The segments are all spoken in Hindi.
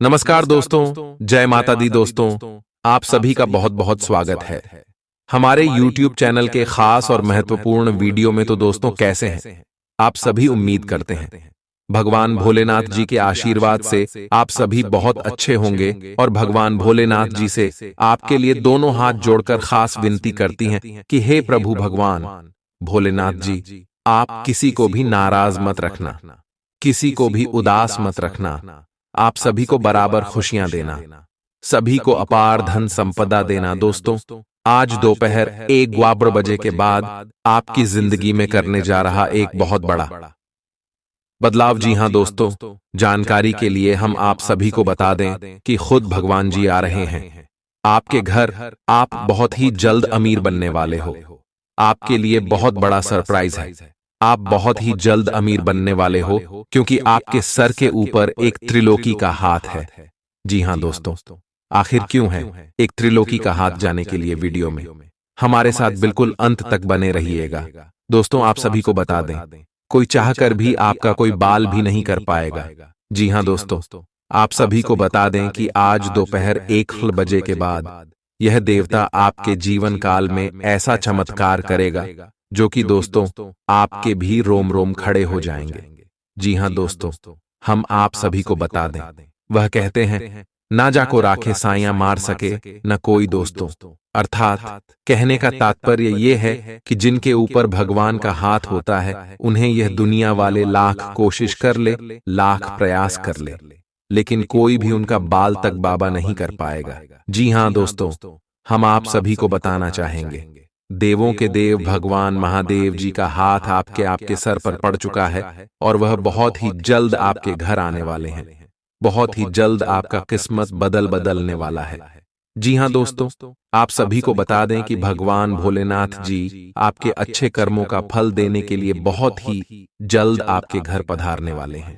नमस्कार दोस्तों, जय माता दी दोस्तों। आप सभी का बहुत बहुत स्वागत है हमारे YouTube चैनल के खास और महत्वपूर्ण वीडियो में। तो दोस्तों, कैसे हैं आप सभी? उम्मीद करते हैं भगवान भोलेनाथ जी के आशीर्वाद से आप सभी बहुत अच्छे होंगे। और भगवान भोलेनाथ जी से आपके लिए दोनों हाथ जोड़कर खास विनती करती हैं कि हे प्रभु भगवान भोलेनाथ जी, आप किसी को भी नाराज मत रखना, किसी को भी उदास मत रखना। आप सभी को बराबर खुशियां देना, सभी को अपार धन संपदा देना। दोस्तों, आज दोपहर 1:15 के बाद आपकी जिंदगी में करने जा रहा एक बहुत बड़ा बदलाव। जी हां दोस्तों, जानकारी के लिए हम आप सभी को बता दें कि खुद भगवान जी आ रहे हैं आपके घर। आप बहुत ही जल्द अमीर बनने वाले हो। आपके लिए बहुत बड़ा सरप्राइज है। आप बहुत ही जल्द अमीर बनने वाले हो, क्योंकि आपके सर के ऊपर एक त्रिलोकी का हाथ है। जी हां दोस्तों, आखिर क्यों है एक त्रिलोकी का हाथ? जाने के लिए वीडियो में हमारे साथ बिल्कुल अंत तक बने रहिएगा। दोस्तों, आप सभी को बता दें, कोई चाहकर भी आपका कोई बाल भी नहीं कर पाएगा। जी हां दोस्तों, आप सभी को बता दें कि आज दोपहर 1 के बाद यह देवता आपके जीवन काल में ऐसा चमत्कार करेगा जो कि दोस्तों आपके भी रोम रोम खड़े हो जाएंगे। जी हां दोस्तों, हम आप सभी को बता दें, वह कहते हैं ना जाको राखे साइयां मार सके न कोई दोस्तों। अर्थात कहने का तात्पर्य यह है कि जिनके ऊपर भगवान का हाथ होता है, उन्हें यह दुनिया वाले लाख कोशिश कर ले, लाख प्रयास कर ले, लेकिन कोई भी उनका बाल तक बाबा नहीं कर पाएगा। जी हां दोस्तों, हम आप सभी को बताना चाहेंगे, देवों के देव भगवान महादेव जी का हाथ आपके सर पर पड़ चुका है और वह बहुत ही जल्द आपके घर आने वाले हैं। बहुत ही जल्द आपका किस्मत बदलने वाला है। जी हां दोस्तों, आप सभी को बता दें कि भगवान भोलेनाथ जी आपके अच्छे कर्मों का फल देने के लिए बहुत ही जल्द आपके घर पधारने वाले हैं।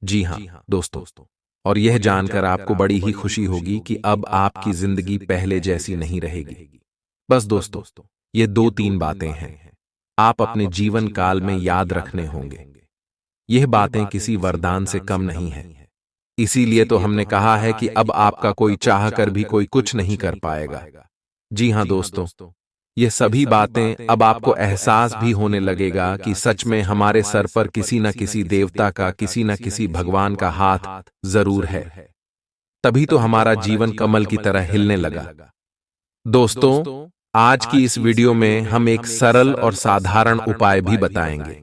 जी हां दोस्तों, और यह जानकर आपको बड़ी ही खुशी होगी कि अब आपकी जिंदगी पहले जैसी नहीं रहेगी। बस दोस्तों, ये 2-3 बातें हैं आप अपने जीवन काल में याद रखने होंगे। यह बातें किसी वरदान से कम नहीं है। इसीलिए तो हमने कहा है कि अब आपका कोई चाह कर भी कोई कुछ नहीं कर पाएगा। जी हां दोस्तों, ये सभी बातें अब आपको एहसास भी होने लगेगा कि सच में हमारे सर पर किसी न किसी देवता का, किसी न किसी भगवान का हाथ जरूर है। तभी तो हमारा जीवन कमल की तरह हिलने लगा। दोस्तों, आज की इस वीडियो में हम एक सरल और साधारण उपाय भी बताएंगे।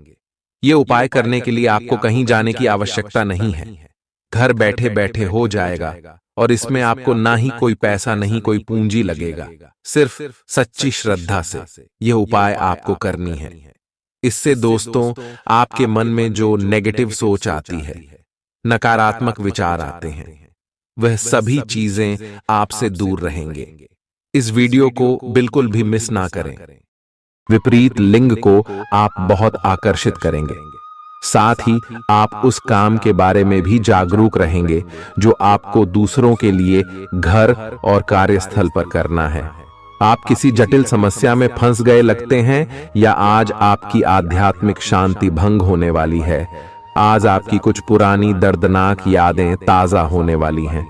ये उपाय करने के लिए आपको कहीं जाने की आवश्यकता नहीं है, घर बैठे बैठे हो जाएगा। और इसमें आपको ना ही कोई पैसा, नहीं कोई पूंजी लगेगा, सिर्फ सच्ची श्रद्धा से यह उपाय आपको करनी है। इससे दोस्तों, आपके मन में जो नेगेटिव सोच आती है, नकारात्मक विचार आते हैं, वह सभी चीजें आपसे दूर रहेंगे। इस वीडियो को बिल्कुल भी मिस ना करें। विपरीत लिंग को आप बहुत आकर्षित करेंगे। साथ ही आप उस काम के बारे में भी जागरूक रहेंगे जो आपको दूसरों के लिए घर और कार्यस्थल पर करना है। आप किसी जटिल समस्या में फंस गए लगते हैं, या आज आपकी आध्यात्मिक शांति भंग होने वाली है। आज आपकी कुछ पुरानी दर्दनाक यादें ताजा होने वाली हैं।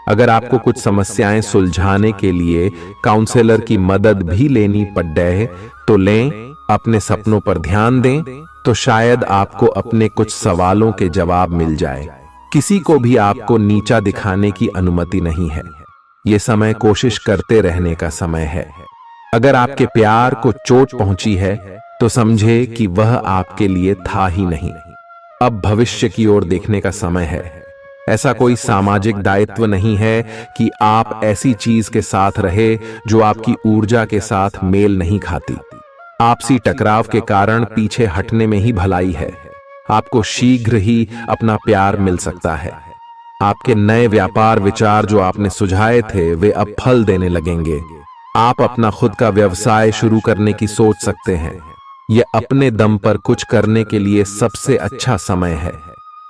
अगर आपको कुछ समस्याएं सुलझाने के लिए काउंसलर की मदद भी लेनी पड़ जाए तो लें। अपने सपनों पर ध्यान दें, तो शायद आपको अपने कुछ सवालों के जवाब मिल जाए। किसी को भी आपको नीचा दिखाने की अनुमति नहीं है। यह समय कोशिश करते रहने का समय है। अगर आपके प्यार को चोट पहुंची है तो समझे कि वह आपके लिए था ही नहीं। अब भविष्य की ओर देखने का समय है। ऐसा कोई सामाजिक दायित्व नहीं है कि आप ऐसी चीज के साथ रहे जो आपकी ऊर्जा के साथ मेल नहीं खाती। आपसी टकराव के कारण पीछे हटने में ही भलाई है। आपको शीघ्र ही अपना प्यार मिल सकता है। आपके नए व्यापार विचार जो आपने सुझाए थे, वे अब फल देने लगेंगे। आप अपना खुद का व्यवसाय शुरू करने की सोच सकते हैं। यह अपने दम पर कुछ करने के लिए सबसे अच्छा समय है।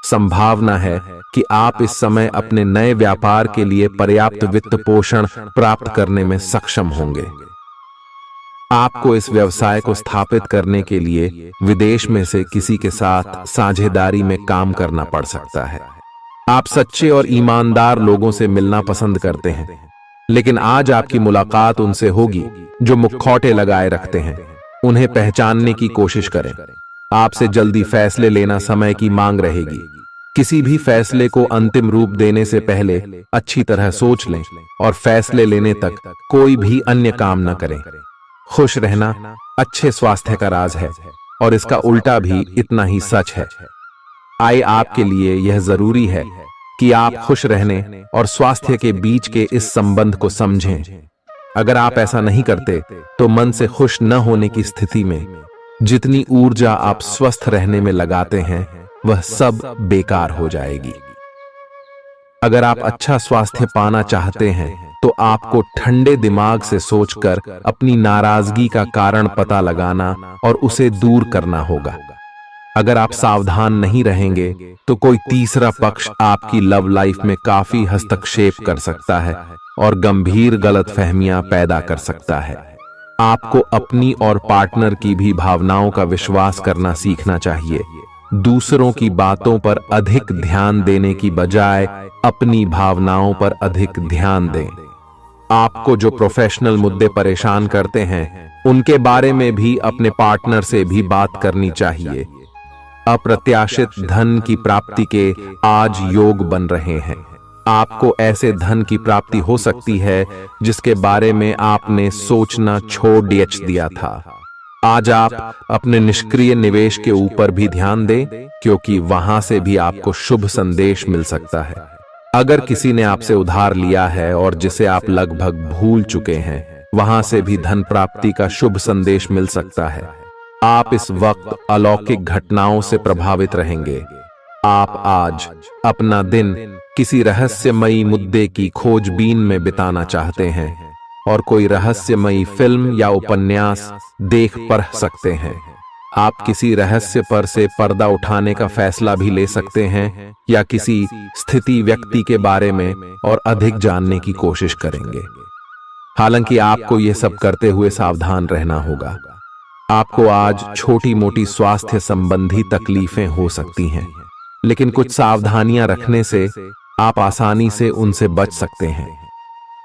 संभावना है कि आप इस समय अपने नए व्यापार के लिए पर्याप्त वित्त पोषण प्राप्त करने में सक्षम होंगे। आपको इस व्यवसाय को स्थापित करने के लिए विदेश में से किसी के साथ साझेदारी में काम करना पड़ सकता है। आप सच्चे और ईमानदार लोगों से मिलना पसंद करते हैं, लेकिन आज आपकी मुलाकात उनसे होगी जो मुखौटे लगाए रखते हैं। उन्हें पहचानने की कोशिश करें। आपसे जल्दी फैसले लेना समय की मांग रहेगी। किसी भी फैसले को अंतिम रूप देने से पहले अच्छी तरह सोच लें और फैसले लेने तक कोई भी अन्य काम न करें। खुश रहना अच्छे स्वास्थ्य का राज है और इसका उल्टा भी इतना ही सच है। आए आपके लिए यह जरूरी है कि आप खुश रहने और स्वास्थ्य के बीच के इस संबंध को समझें। अगर आप ऐसा नहीं करते तो मन से खुश न होने की स्थिति में जितनी ऊर्जा आप स्वस्थ रहने में लगाते हैं वह सब बेकार हो जाएगी। अगर आप अच्छा स्वास्थ्य पाना चाहते हैं तो आपको ठंडे दिमाग से सोचकर अपनी नाराजगी का कारण पता लगाना और उसे दूर करना होगा। अगर आप सावधान नहीं रहेंगे तो कोई तीसरा पक्ष आपकी लव लाइफ में काफी हस्तक्षेप कर सकता है और गंभीर गलतफहमियां पैदा कर सकता है। आपको अपनी और पार्टनर की भी भावनाओं का विश्वास करना सीखना चाहिए। दूसरों की बातों पर अधिक ध्यान देने की बजाय अपनी भावनाओं पर अधिक ध्यान दें। आपको जो प्रोफेशनल मुद्दे परेशान करते हैं उनके बारे में भी अपने पार्टनर से भी बात करनी चाहिए। अप्रत्याशित धन की प्राप्ति के आज योग बन रहे हैं। आपको ऐसे धन की प्राप्ति हो सकती है जिसके बारे में आपने सोचना छोड़ दिया था। आज आप अपने निष्क्रिय निवेश के ऊपर भी ध्यान दें, क्योंकि वहां से भी आपको शुभ संदेश मिल सकता है। अगर किसी ने आपसे उधार लिया है और जिसे आप लगभग भूल चुके हैं, वहां से भी धन प्राप्ति का शुभ संदेश मिल सकता है। आप इस वक्त अलौकिक घटनाओं से प्रभावित रहेंगे। आप आज अपना दिन किसी रहस्यमयी मुद्दे की खोजबीन में बिताना चाहते हैं और कोई रहस्यमयी फिल्म या उपन्यास देख पढ़ सकते हैं। आप किसी रहस्य पर से पर्दा उठाने का फैसला भी ले सकते हैं या किसी स्थिति व्यक्ति के बारे में और अधिक जानने की कोशिश करेंगे। हालांकि आपको यह सब करते हुए सावधान रहना होगा। आपको आज छोटी मोटी स्वास्थ्य संबंधी तकलीफें हो सकती हैं, लेकिन कुछ सावधानियां रखने से आप आसानी से उनसे बच सकते हैं।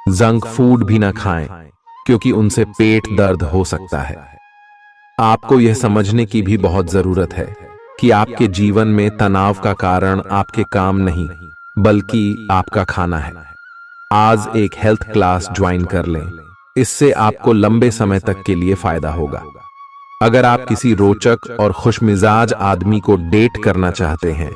जंक फूड भी ना खाएं, क्योंकि उनसे पेट दर्द हो सकता है। आपको यह समझने की भी बहुत जरूरत है कि आपके जीवन में तनाव का कारण आपके काम नहीं, बल्कि आपका खाना है। आज एक हेल्थ क्लास ज्वाइन कर लें, इससे आपको लंबे समय तक के लिए फायदा होगा। अगर आप किसी रोचक और खुशमिजाज आदमी को डेट करना चाहते हैं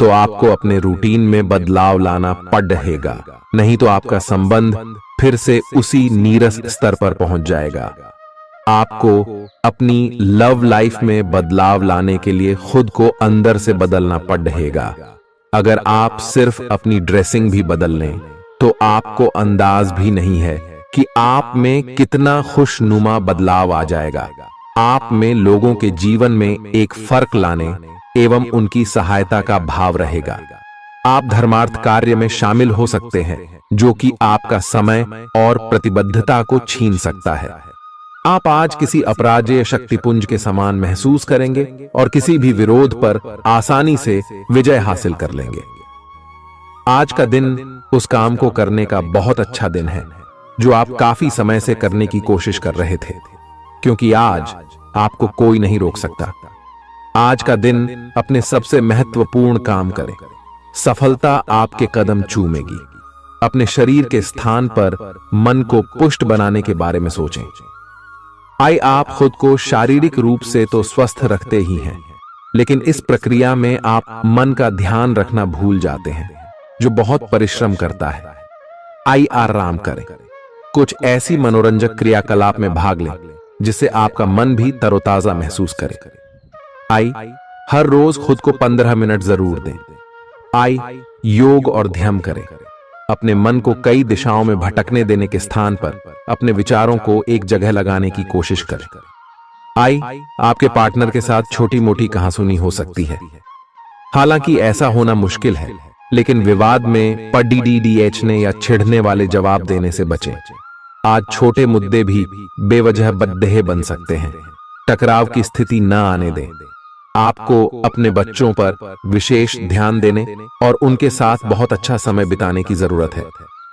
तो आपको अपने रूटीन में बदलाव लाना पड़ेगा, नहीं तो आपका संबंध फिर से उसी नीरस स्तर पर पहुंच जाएगा। आपको अपनी लव लाइफ में बदलाव लाने के लिए खुद को अंदर से बदलना पड़ेगा। अगर आप सिर्फ अपनी ड्रेसिंग भी बदल लें तो आपको अंदाज भी नहीं है कि आप में कितना खुशनुमा बदलाव आ जाएगा। आप में लोगों के जीवन में एक फर्क लाने एवं उनकी सहायता का भाव रहेगा। आप धर्मार्थ कार्य में शामिल हो सकते हैं, जो कि आपका समय और प्रतिबद्धता को छीन सकता है। आप आज किसी अपराजेय शक्तिपुंज के समान महसूस करेंगे और किसी भी विरोध पर आसानी से विजय हासिल कर लेंगे। आज का दिन उस काम को करने का बहुत अच्छा दिन है जो आप काफी समय से करने की कोशिश कर रहे थे, क्योंकि आज आपको कोई नहीं रोक सकता। आज का दिन अपने सबसे महत्वपूर्ण काम करें। सफलता आपके कदम चूमेगी। अपने शरीर के स्थान पर मन को पुष्ट बनाने के बारे में सोचें। आइए आप खुद को शारीरिक रूप से तो स्वस्थ रखते ही हैं, लेकिन इस प्रक्रिया में आप मन का ध्यान रखना भूल जाते हैं, जो बहुत परिश्रम करता है। आइए आराम करें। कुछ ऐसी मनोरंजक क्रियाकलाप में भाग लें जिससे आपका मन भी तरोताजा महसूस करे। आइए हर रोज खुद को 15 मिनट जरूर दें। आइए योग और ध्यान करें। अपने मन को कई दिशाओं में भटकने देने के स्थान पर अपने विचारों को एक जगह लगाने की कोशिश करें। आइए आपके पार्टनर के साथ छोटी मोटी कहासुनी हो सकती है। हालांकि ऐसा होना मुश्किल है, लेकिन विवाद में पढ़ने या छिड़ने वाले जवाब देने से बचें। आज छोटे मुद्दे भी बेवजह बद्देह बन सकते हैं। टकराव की स्थिति न आने दें। आपको अपने बच्चों पर विशेष ध्यान देने और उनके साथ बहुत अच्छा समय बिताने की जरूरत है।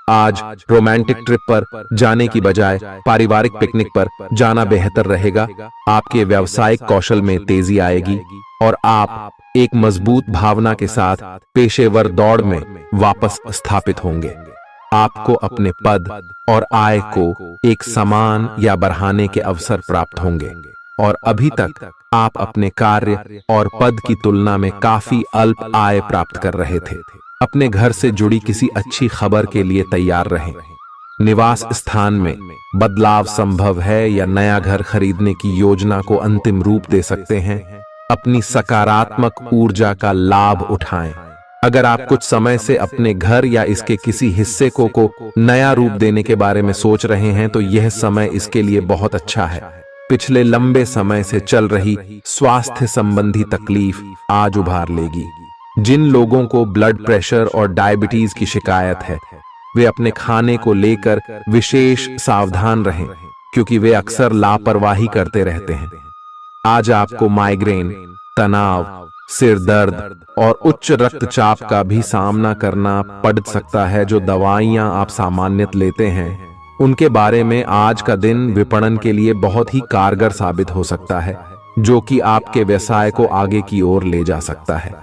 आज रोमांटिक ट्रिप पर जाने की बजाय पारिवारिक पिकनिक पर जाना बेहतर रहेगा। आपके व्यावसायिक कौशल में तेजी आएगी और आप एक मजबूत भावना के साथ पेशेवर दौड़ में वापस स्थापित होंगे। आपको अपने पद और आय को एक समान या बढ़ाने के अवसर प्राप्त होंगे और अभी तक आप अपने कार्य और पद की तुलना में काफी अल्प आय प्राप्त कर रहे थे। अपने घर से जुड़ी किसी अच्छी खबर के लिए तैयार रहें। निवास स्थान में बदलाव संभव है या नया घर खरीदने की योजना को अंतिम रूप दे सकते हैं। अपनी सकारात्मक ऊर्जा का लाभ उठाएं। अगर आप कुछ समय से अपने घर या इसके किसी हिस्से को नया रूप देने के बारे में सोच रहे हैं तो यह समय इसके लिए बहुत अच्छा है। पिछले लंबे समय से चल रही स्वास्थ्य संबंधी तकलीफ आज उभार लेगी। जिन लोगों को ब्लड प्रेशर और डायबिटीज की शिकायत है वे अपने खाने को लेकर विशेष सावधान रहें, क्योंकि वे अक्सर लापरवाही करते रहते हैं। आज आपको माइग्रेन, तनाव, सिर दर्द और उच्च रक्तचाप का भी सामना करना पड़ सकता है। जो दवाइयां आप सामान्यतः लेते हैं उनके बारे में आज का दिन विपणन के लिए बहुत ही कारगर साबित हो सकता है, जो कि आपके व्यवसाय को आगे की ओर ले जा सकता है।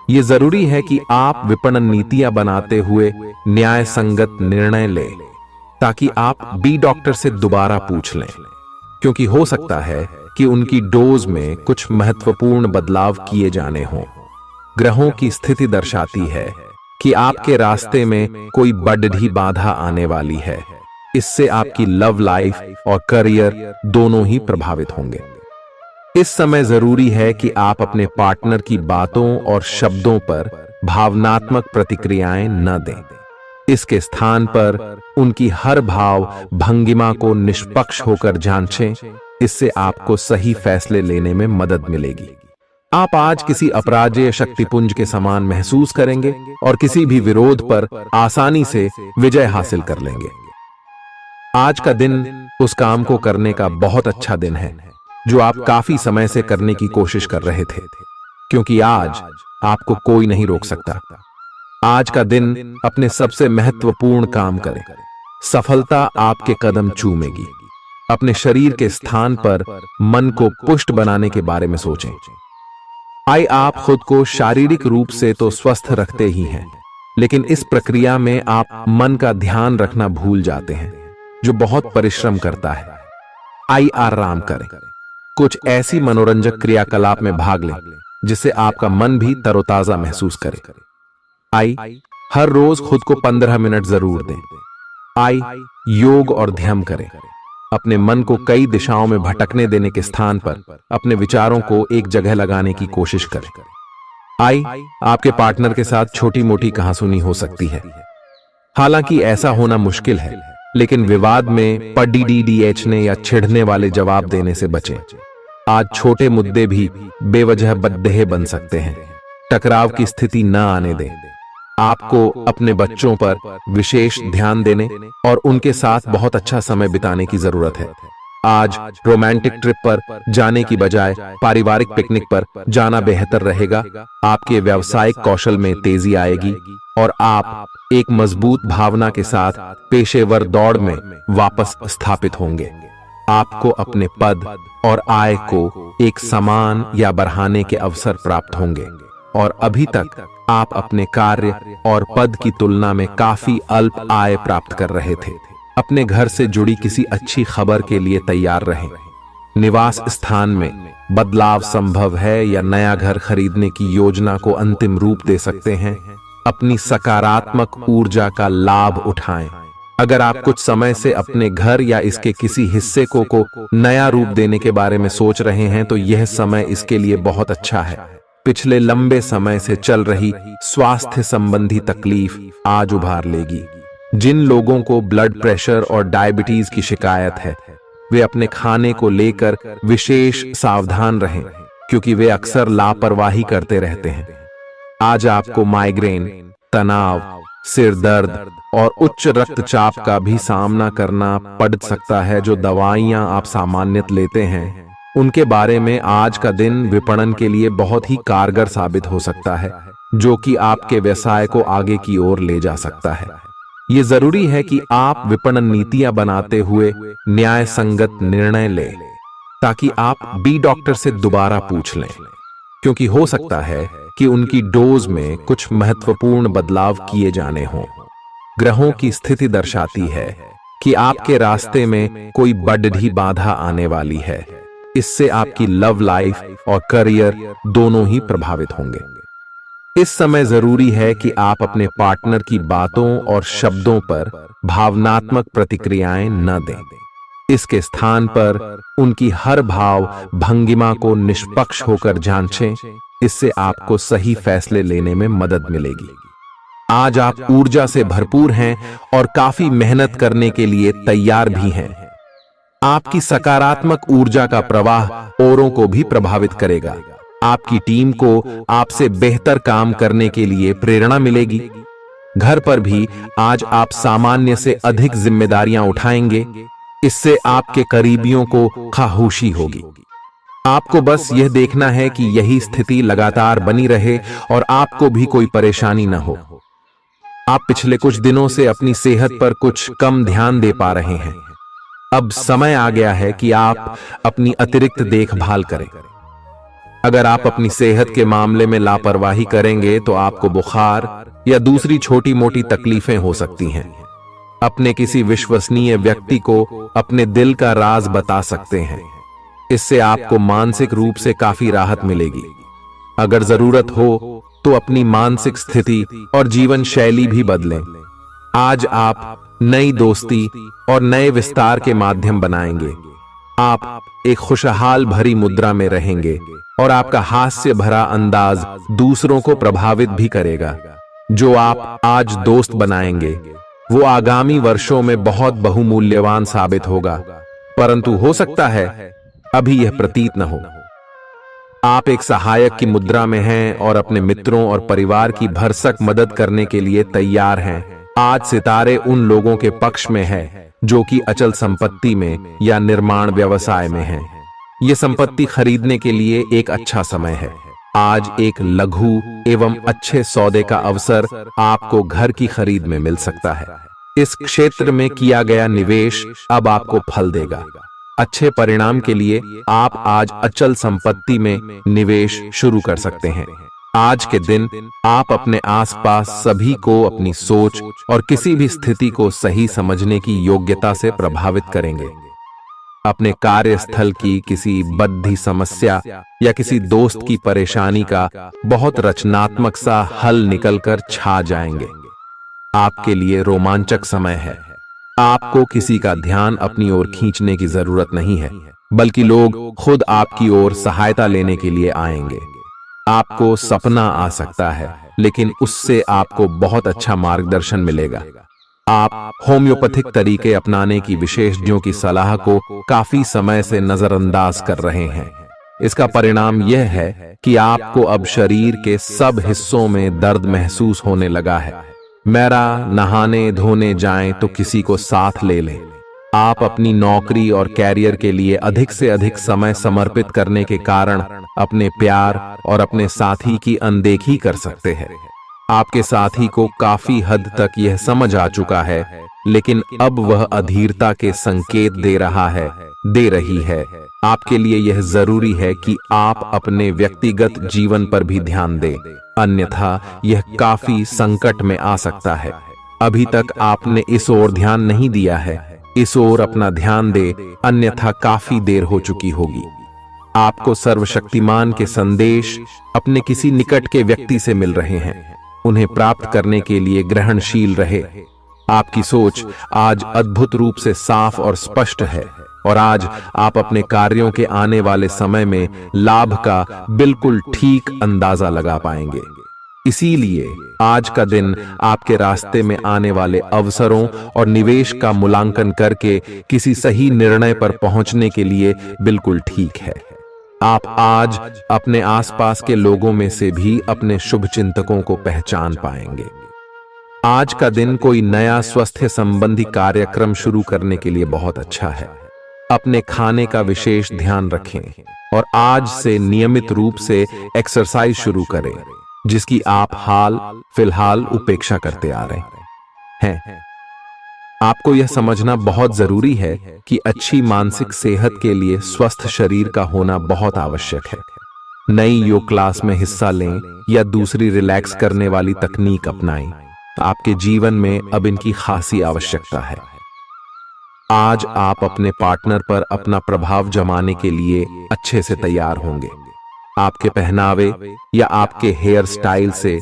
ये जरूरी है कि आप विपणन नीतियां बनाते हुए न्याय संगत निर्णय लें, ताकि आप बी डॉक्टर से दोबारा पूछ लें, क्योंकि हो सकता है कि उनकी डोज में कुछ महत्वपूर्ण बदलाव किए जाने हों। ग्रहों की स्थिति दर्शाती है कि आपके रास्ते में कोई बड़ी बाधा आने वाली है। इससे आपकी लव लाइफ और करियर दोनों ही प्रभावित होंगे। इस समय जरूरी है कि आप अपने पार्टनर की बातों और शब्दों पर भावनात्मक प्रतिक्रियाएं न दें। इसके स्थान पर उनकी हर भाव भंगिमा को निष्पक्ष होकर जांचें। इससे आपको सही फैसले लेने में मदद मिलेगी। आप आज किसी अपराजेय शक्तिपुंज के समान महसूस करेंगे और किसी भी विरोध पर आसानी से विजय हासिल कर लेंगे। आज का दिन उस काम को करने का बहुत अच्छा दिन है जो आप काफी समय से करने की कोशिश कर रहे थे, क्योंकि आज आपको कोई नहीं रोक सकता। आज का दिन अपने सबसे महत्वपूर्ण काम करें। सफलता आपके कदम चूमेगी। अपने शरीर के स्थान पर मन को पुष्ट बनाने के बारे में सोचें। आप खुद को शारीरिक रूप से तो स्वस्थ रखते ही हैं, लेकिन इस प्रक्रिया में आप मन का ध्यान रखना भूल जाते हैं, जो बहुत परिश्रम करता है। आराम करें। कुछ ऐसी मनोरंजक क्रियाकलाप में भाग लें जिससे आपका मन भी तरोताजा महसूस करे। हर रोज खुद को 15 मिनट जरूर दें। योग और ध्यान करें। अपने मन को कई दिशाओं में भटकने देने के स्थान पर अपने विचारों को एक जगह लगाने की कोशिश करें। आपके पार्टनर के साथ छोटी मोटी कहासुनी हो सकती है। हालांकि ऐसा होना मुश्किल है, लेकिन विवाद में पढ़ने या छिड़ने वाले जवाब देने से बचें। आज छोटे मुद्दे भी बेवजह बद्देह बन सकते हैं। टकराव की स्थिति न आने दें। आपको अपने बच्चों पर विशेष ध्यान देने और उनके साथ बहुत अच्छा समय बिताने की जरूरत है। आज रोमांटिक ट्रिप पर जाने की बजाय पारिवारिक पिकनिक पर जाना बेहतर रहेगा। आपके व्यावसायिक कौशल में तेजी आएगी और आप एक मजबूत भावना के साथ पेशेवर दौड़ में वापस स्थापित होंगे। आपको अपने पद और आय को एक समान या बढ़ाने के अवसर प्राप्त होंगे और अभी तक आप अपने कार्य और पद की तुलना में काफी अल्प आय प्राप्त कर रहे थे। अपने घर से जुड़ी किसी अच्छी खबर के लिए तैयार रहें। निवास स्थान में बदलाव संभव है या नया घर खरीदने की योजना को अंतिम रूप दे सकते हैं। अपनी सकारात्मक ऊर्जा का लाभ उठाएं। अगर आप कुछ समय से अपने घर या इसके किसी हिस्से को नया रूप देने के बारे में सोच रहे हैं तो यह समय इसके लिए बहुत अच्छा है। पिछले लंबे समय से चल रही स्वास्थ्य संबंधी तकलीफ आज उभार लेगी। जिन लोगों को ब्लड प्रेशर और डायबिटीज की शिकायत है वे अपने खाने को लेकर विशेष सावधान रहें, क्योंकि वे अक्सर लापरवाही करते रहते हैं। आज आपको माइग्रेन, तनाव, सिर दर्द और उच्च रक्तचाप का भी सामना करना पड़ सकता है। जो दवाइयां आप सामान्यतः लेते हैं उनके बारे में आज का दिन विपणन के लिए बहुत ही कारगर साबित हो सकता है, जो कि आपके व्यवसाय को आगे की ओर ले जा सकता है। ये जरूरी है कि आप विपणन नीतियां बनाते हुए न्याय संगत निर्णय लें, ताकि आप बी डॉक्टर से दोबारा पूछ लें, क्योंकि हो सकता है कि उनकी डोज में कुछ महत्वपूर्ण बदलाव किए जाने हों। ग्रहों की स्थिति दर्शाती है कि आपके रास्ते में कोई बड़ी बाधा आने वाली है। इससे आपकी लव लाइफ और करियर दोनों ही प्रभावित होंगे। इस समय जरूरी है कि आप अपने पार्टनर की बातों और शब्दों पर भावनात्मक प्रतिक्रियाएं न दें। इसके स्थान पर उनकी हर भाव भंगिमा को निष्पक्ष होकर जांचें। इससे आपको सही फैसले लेने में मदद मिलेगी। आज आप ऊर्जा से भरपूर हैं और काफी मेहनत करने के लिए तैयार भी हैं। आपकी सकारात्मक ऊर्जा का प्रवाह औरों को भी प्रभावित करेगा। आपकी टीम को आपसे बेहतर काम करने के लिए प्रेरणा मिलेगी। घर पर भी आज आप सामान्य से अधिक जिम्मेदारियां उठाएंगे। इससे आपके करीबियों को खामोशी होगी। आपको बस यह देखना है कि यही स्थिति लगातार बनी रहे और आपको भी कोई परेशानी न हो। आप पिछले कुछ दिनों से अपनी सेहत पर कुछ कम ध्यान दे पा रहे हैं। अब समय आ गया है कि आप अपनी अतिरिक्त देखभाल करें। अगर आप अपनी सेहत के मामले में लापरवाही करेंगे तो आपको बुखार या दूसरी छोटी मोटी तकलीफें हो सकती हैं। अपने किसी विश्वसनीय व्यक्ति को अपने दिल का राज बता सकते हैं। इससे आपको मानसिक रूप से काफी राहत मिलेगी। अगर जरूरत हो तो अपनी मानसिक स्थिति और जीवन शैली भी बदलें। आज आप नई दोस्ती और नए विस्तार के माध्यम बनाएंगे। आप एक खुशहाल भरी मुद्रा में रहेंगे और आपका हास्य भरा अंदाज दूसरों को प्रभावित भी करेगा। जो आप आज दोस्त बनाएंगे वो आगामी वर्षों में बहुत बहुमूल्यवान साबित होगा, परंतु हो सकता है अभी यह प्रतीत न हो। आप एक सहायक की मुद्रा में हैं और अपने मित्रों और परिवार की भरसक मदद करने के लिए तैयार हैं। आज सितारे उन लोगों के पक्ष में है जो कि अचल संपत्ति में या निर्माण व्यवसाय में हैं। ये संपत्ति खरीदने के लिए एक अच्छा समय है। आज एक लघु एवं अच्छे सौदे का अवसर आपको घर की खरीद में मिल सकता है। इस क्षेत्र में किया गया निवेश अब आपको फल देगा। अच्छे परिणाम के लिए आप आज अचल संपत्ति में निवेश शुरू कर सकते हैं। आज के दिन आप अपने आसपास सभी को अपनी सोच और किसी भी स्थिति को सही समझने की योग्यता से प्रभावित करेंगे। अपने कार्यस्थल की किसी बद्धी समस्या या किसी दोस्त की परेशानी का बहुत रचनात्मक सा हल निकलकर छा जाएंगे। आपके लिए रोमांचक समय है। आपको किसी का ध्यान अपनी ओर खींचने की जरूरत नहीं है, बल्कि लोग खुद आपकी ओर सहायता लेने के लिए आएंगे। आपको सपना आ सकता है, लेकिन उससे आपको बहुत अच्छा मार्गदर्शन मिलेगा। आप होम्योपैथिक तरीके अपनाने की विशेषज्ञों की सलाह को काफी समय से नजरअंदाज कर रहे हैं। इसका परिणाम यह है कि आपको अब शरीर के सब हिस्सों में दर्द महसूस होने लगा है। मेरा नहाने धोने जाएं तो किसी को साथ ले लें। आप अपनी नौकरी और कैरियर के लिए अधिक से अधिक समय समर्पित करने के कारण अपने प्यार और अपने साथी की अनदेखी कर सकते हैं। आपके साथी को काफी हद तक यह समझ आ चुका है, लेकिन अब वह अधीरता के संकेत दे रही है। आपके लिए यह जरूरी है कि आप अपने व्यक्तिगत जीवन पर भी ध्यान दें, अन्यथा यह काफी संकट में आ सकता है। अभी तक आपने इस ओर ध्यान नहीं दिया है, इस ओर अपना ध्यान दे, अन्यथा काफी देर हो चुकी होगी। आपको सर्वशक्तिमान के संदेश अपने किसी निकट के व्यक्ति से मिल रहे हैं। उन्हें प्राप्त करने के लिए ग्रहणशील रहे। आपकी सोच आज अद्भुत रूप से साफ और स्पष्ट है और आज आप अपने कार्यों के आने वाले समय में लाभ का बिल्कुल ठीक अंदाजा लगा पाएंगे। इसीलिए आज का दिन आपके रास्ते में आने वाले अवसरों और निवेश का मूल्यांकन करके किसी सही निर्णय पर पहुंचने के लिए बिल्कुल ठीक है। आप आज अपने आसपास के लोगों में से भी अपने शुभचिंतकों को पहचान पाएंगे। आज का दिन कोई नया स्वास्थ्य संबंधी कार्यक्रम शुरू करने के लिए बहुत अच्छा है। अपने खाने का विशेष ध्यान रखें और आज से नियमित रूप से एक्सरसाइज शुरू करें, जिसकी आप हाल फिलहाल उपेक्षा करते आ रहे हैं। आपको यह समझना बहुत जरूरी है कि अच्छी मानसिक सेहत के लिए स्वस्थ शरीर का होना बहुत आवश्यक है। नई योग क्लास में हिस्सा लें या दूसरी रिलैक्स करने वाली तकनीक अपनाएं, आपके जीवन में अब इनकी खासी आवश्यकता है। आज आप अपने पार्टनर पर अपना प्रभाव जमाने के लिए अच्छे से तैयार होंगे। आपके पहनावे या आपके हेयर स्टाइल से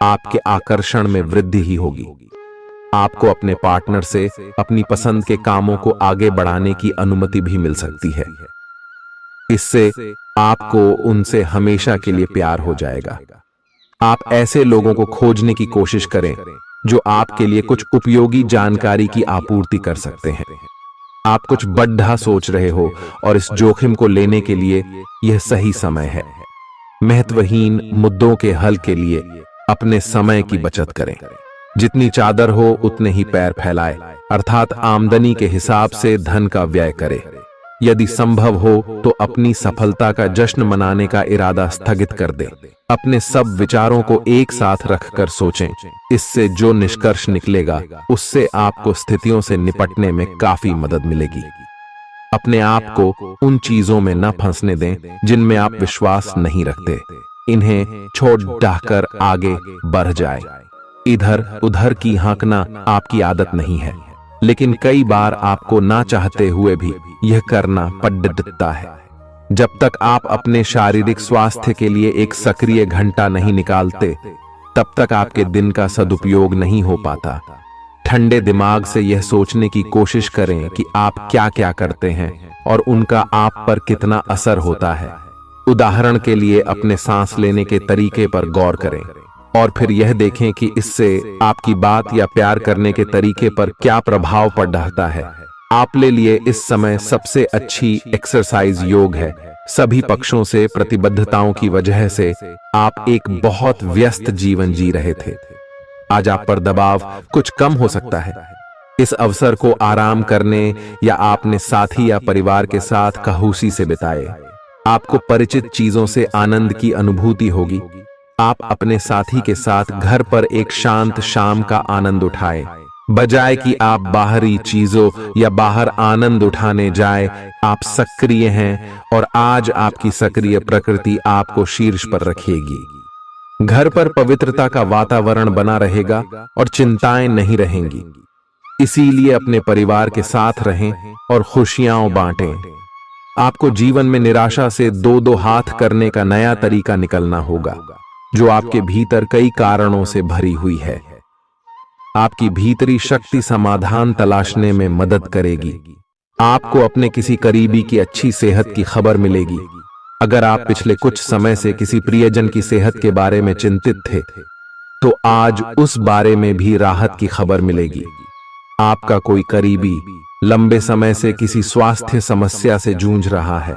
आपके आकर्षण में वृद्धि ही होगी। आपको अपने पार्टनर से अपनी पसंद के कामों को आगे बढ़ाने की अनुमति भी मिल सकती है। इससे आपको उनसे हमेशा के लिए प्यार हो जाएगा। आप ऐसे लोगों को खोजने की कोशिश करें जो आपके लिए कुछ उपयोगी जानकारी की आपूर्ति कर सकते हैं। आप कुछ बड़ा सोच रहे हो और इस जोखिम को लेने के लिए यह सही समय है। महत्वहीन मुद्दों के हल के लिए अपने समय की बचत करें। जितनी चादर हो उतने ही पैर फैलाए, अर्थात आमदनी के हिसाब से धन का व्यय करें। यदि संभव हो तो अपनी सफलता का जश्न मनाने का इरादा स्थगित कर दें। अपने सब विचारों को एक साथ रखकर सोचें। इससे जो निष्कर्ष निकलेगा उससे आपको स्थितियों से निपटने में काफी मदद मिलेगी। अपने आप को उन चीजों में न फंसने दें जिनमें आप विश्वास नहीं रखते। इन्हें छोड़ डाहकर आगे बढ़ जाए। इधर उधर की हाँकना आपकी आदत नहीं है, लेकिन कई बार आपको ना चाहते हुए भी यह करना पड़ता है। जब तक आप अपने शारीरिक स्वास्थ्य के लिए एक सक्रिय घंटा नहीं निकालते, तब तक आपके दिन का सदुपयोग नहीं हो पाता। ठंडे दिमाग से यह सोचने की कोशिश करें कि आप क्या क्या करते हैं और उनका आप पर कितना असर होता है। उदाहरण के लिए अपने सांस लेने के तरीके पर गौर करें और फिर यह देखें कि इससे आपकी बात या प्यार करने के तरीके पर क्या प्रभाव पड़ रहा है। आपके लिए इस समय सबसे अच्छी एक्सरसाइज योग है। सभी पक्षों से प्रतिबद्धताओं की वजह से आप एक बहुत व्यस्त जीवन जी रहे थे। आज आप पर दबाव कुछ कम हो सकता है। इस अवसर को आराम करने या आपने साथी या परिवार के साथ खहूसी से बिताए। आपको परिचित चीजों से आनंद की अनुभूति होगी। आप अपने साथी के साथ घर पर एक शांत शाम का आनंद उठाएं, बजाय कि आप बाहरी चीजों या बाहर आनंद उठाने जाए। आप सक्रिय हैं और आज आपकी सक्रिय प्रकृति आपको शीर्ष पर रखेगी। घर पर पवित्रता का वातावरण बना रहेगा और चिंताएं नहीं रहेंगी। इसीलिए अपने परिवार के साथ रहें और खुशियां बांटें। आपको जीवन में निराशा से दो हाथ करने का नया तरीका निकलना होगा, जो आपके भीतर कई कारणों से भरी हुई है। आपकी भीतरी शक्ति समाधान तलाशने में मदद करेगी। आपको अपने किसी करीबी की अच्छी सेहत की खबर मिलेगी। अगर आप पिछले कुछ समय से किसी प्रियजन की सेहत के बारे में चिंतित थे, तो आज उस बारे में भी राहत की खबर मिलेगी। आपका कोई करीबी लंबे समय से किसी स्वास्थ्य समस्या से जूझ रहा है,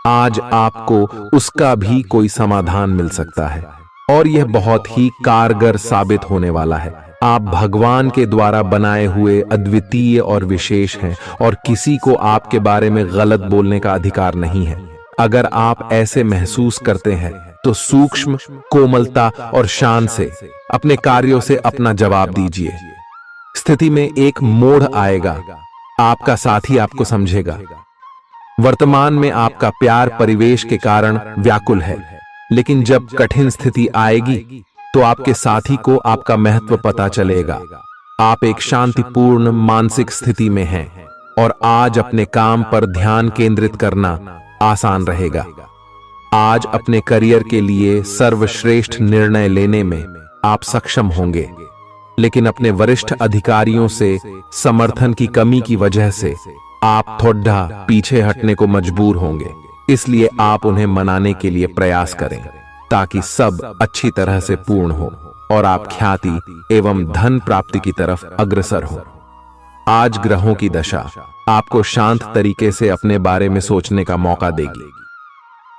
आज आपको उसका भी कोई समाधान मिल सकता है और यह बहुत ही कारगर साबित होने वाला है। आप भगवान के द्वारा बनाए हुए अद्वितीय और विशेष हैं और किसी को आपके बारे में गलत बोलने का अधिकार नहीं है। अगर आप ऐसे महसूस करते हैं तो सूक्ष्म, कोमलता और शान से अपने कार्यों से अपना जवाब दीजिए। स्थिति में एक मोड़ आएगा, आपका साथी आपको समझेगा। वर्तमान में आपका प्यार परिवेश के कारण व्याकुल है, लेकिन जब कठिन स्थिति आएगी तो आपके साथी को आपका महत्व पता चलेगा। आप एक शांतिपूर्ण मानसिक स्थिति में हैं और आज अपने काम पर ध्यान केंद्रित करना आसान रहेगा। आज अपने करियर के लिए सर्वश्रेष्ठ निर्णय लेने में आप सक्षम होंगे, लेकिन अपने वरिष्ठ अधिकारियों से समर्थन की कमी की वजह से आप थोड़ा पीछे हटने को मजबूर होंगे। इसलिए आप उन्हें मनाने के लिए प्रयास करें ताकि सब अच्छी तरह से पूर्ण हो और आप ख्याति एवं धन प्राप्ति की तरफ अग्रसर हो। आज ग्रहों की दशा आपको शांत तरीके से अपने बारे में सोचने का मौका देगी।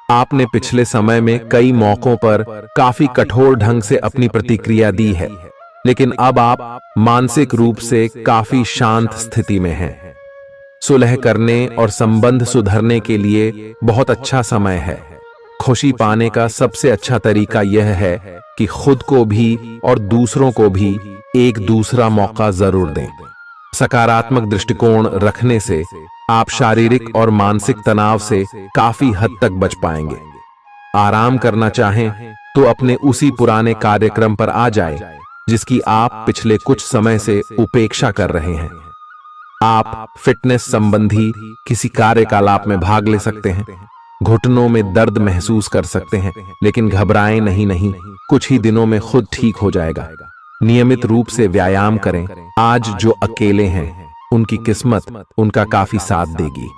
आपने पिछले समय में कई मौकों पर काफी कठोर ढंग से अपनी प्रतिक्रिया दी है, लेकिन अब आप मानसिक रूप से काफी शांत स्थिति में हैं। सुलह करने और संबंध सुधरने के लिए बहुत अच्छा समय है। खुशी पाने का सबसे अच्छा तरीका यह है कि खुद को भी और दूसरों को भी एक दूसरा मौका जरूर दें। सकारात्मक दृष्टिकोण रखने से आप शारीरिक और मानसिक तनाव से काफी हद तक बच पाएंगे। आराम करना चाहें तो अपने उसी पुराने कार्यक्रम पर आ जाएं, जिसकी आप पिछले कुछ समय से उपेक्षा कर रहे हैं। आप फिटनेस संबंधी किसी कार्यकलाप में भाग ले सकते हैं। घुटनों में दर्द महसूस कर सकते हैं, लेकिन घबराएं नहीं, कुछ ही दिनों में खुद ठीक हो जाएगा। नियमित रूप से व्यायाम करें। आज जो अकेले हैं उनकी किस्मत उनका काफी साथ देगी।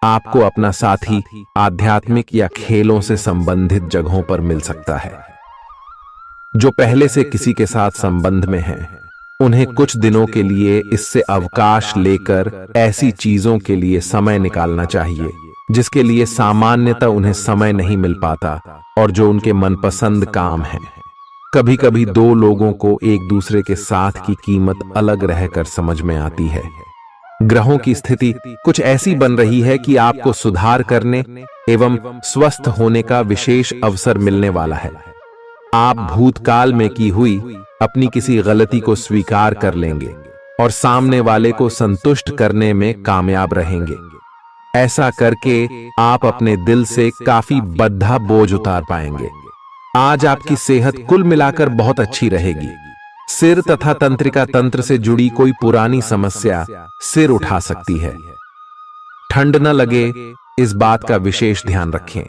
आपको अपना साथी आध्यात्मिक या खेलों से संबंधित जगहों पर मिल सकता है। जो पहले से किसी के साथ संबंध में हैं, उन्हें कुछ दिनों के लिए इससे अवकाश लेकर ऐसी चीजों के लिए समय निकालना चाहिए जिसके लिए सामान्यतः उन्हें समय नहीं मिल पाता और जो उनके मनपसंद काम है। कभी कभी दो लोगों को एक दूसरे के साथ की कीमत अलग रहकर समझ में आती है। ग्रहों की स्थिति कुछ ऐसी बन रही है कि आपको सुधार करने एवं स्वस्थ होने का विशेष अवसर मिलने वाला है। आप भूतकाल में की हुई अपनी किसी गलती को स्वीकार कर लेंगे और सामने वाले को संतुष्ट करने में कामयाब रहेंगे। ऐसा करके आप अपने दिल से काफी बद्धा बोझ उतार पाएंगे। आज आपकी सेहत कुल मिलाकर बहुत अच्छी रहेगी। सिर तथा तंत्रिका तंत्र से जुड़ी कोई पुरानी समस्या सिर उठा सकती है। ठंड न लगे इस बात का विशेष ध्यान रखें,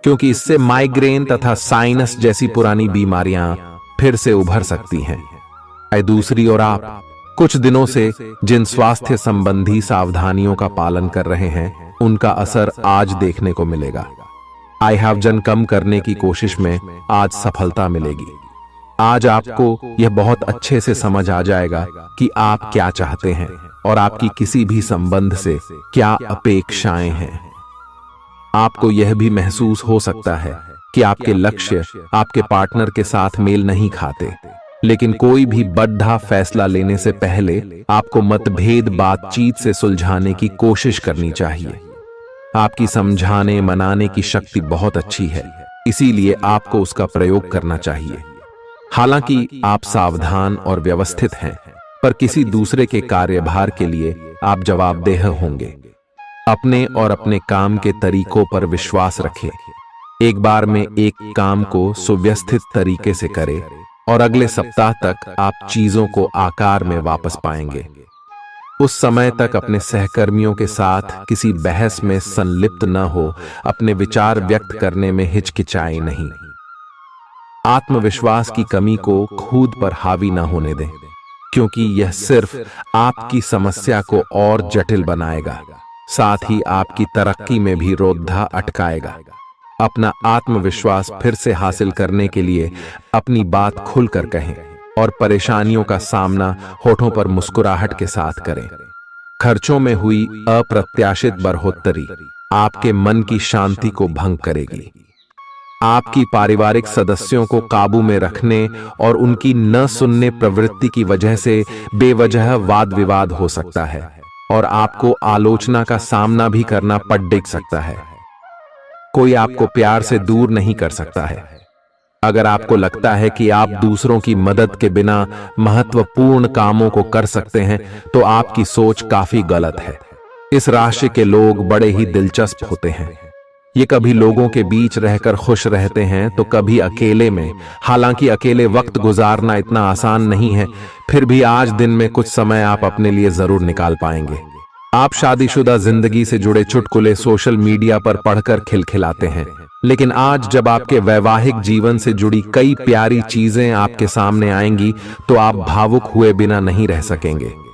क्योंकि इससे माइग्रेन तथा साइनस जैसी पुरानी बीमारियां फिर से उभर सकती हैं। दूसरी ओर आप कुछ दिनों से जिन स्वास्थ्य संबंधी सावधानियों का पालन कर रहे हैं, उनका असर आज देखने को मिलेगा। आई हैव वजन कम करने की कोशिश में आज सफलता मिलेगी। आज आपको यह बहुत अच्छे से समझ आ जाएगा कि आप क्या चाहते हैं और आपकी किसी भी संबंध से क्या अपेक्षाएं हैं। आपको यह भी महसूस हो सकता है कि आपके लक्ष्य आपके पार्टनर के साथ मेल नहीं खाते, लेकिन कोई भी बड़ा फैसला लेने से पहले आपको मतभेद बातचीत से सुलझाने की कोशिश करनी चाहिए। आपकी समझाने मनाने की शक्ति बहुत अच्छी है, इसीलिए आपको उसका प्रयोग करना चाहिए। हालांकि आप सावधान और व्यवस्थित हैं, पर किसी दूसरे के कार्यभार के लिए आप जवाबदेह होंगे। अपने और अपने काम के तरीकों पर विश्वास रखें। एक बार में एक काम को सुव्यवस्थित तरीके से करें और अगले सप्ताह तक आप चीजों को आकार में वापस पाएंगे। उस समय तक अपने सहकर्मियों के साथ किसी बहस में संलिप्त न हो, अपने विचार व्यक्त करने में हिचकिचाएं नहीं। आत्मविश्वास की कमी को खुद पर हावी न होने दें, क्योंकि यह सिर्फ आपकी समस्या को और जटिल बनाएगा, साथ ही आपकी तरक्की में भी रोधा अटकाएगा। अपना आत्मविश्वास फिर से हासिल करने के लिए अपनी बात खुलकर कहें और परेशानियों का सामना होठों पर मुस्कुराहट के साथ करें। खर्चों में हुई अप्रत्याशित बढ़ोतरी आपके मन की शांति को भंग करेगी। आपकी पारिवारिक सदस्यों को काबू में रखने और उनकी न सुनने प्रवृत्ति की वजह से बेवजह वाद विवाद हो सकता है और आपको आलोचना का सामना भी करना पड़ सकता है। कोई आपको प्यार से दूर नहीं कर सकता है। अगर आपको लगता है कि आप दूसरों की मदद के बिना महत्वपूर्ण कामों को कर सकते हैं, तो आपकी सोच काफी गलत है। इस राशि के लोग बड़े ही दिलचस्प होते हैं। ये कभी लोगों के बीच रहकर खुश रहते हैं तो कभी अकेले में। हालांकि अकेले वक्त गुजारना इतना आसान नहीं है, फिर भी आज दिन में कुछ समय आप अपने लिए जरूर निकाल पाएंगे। आप शादीशुदा जिंदगी से जुड़े चुटकुले सोशल मीडिया पर पढ़कर खिलखिलाते हैं, लेकिन आज जब आपके वैवाहिक जीवन से जुड़ी कई प्यारी चीजें आपके सामने आएंगी तो आप भावुक हुए बिना नहीं रह सकेंगे।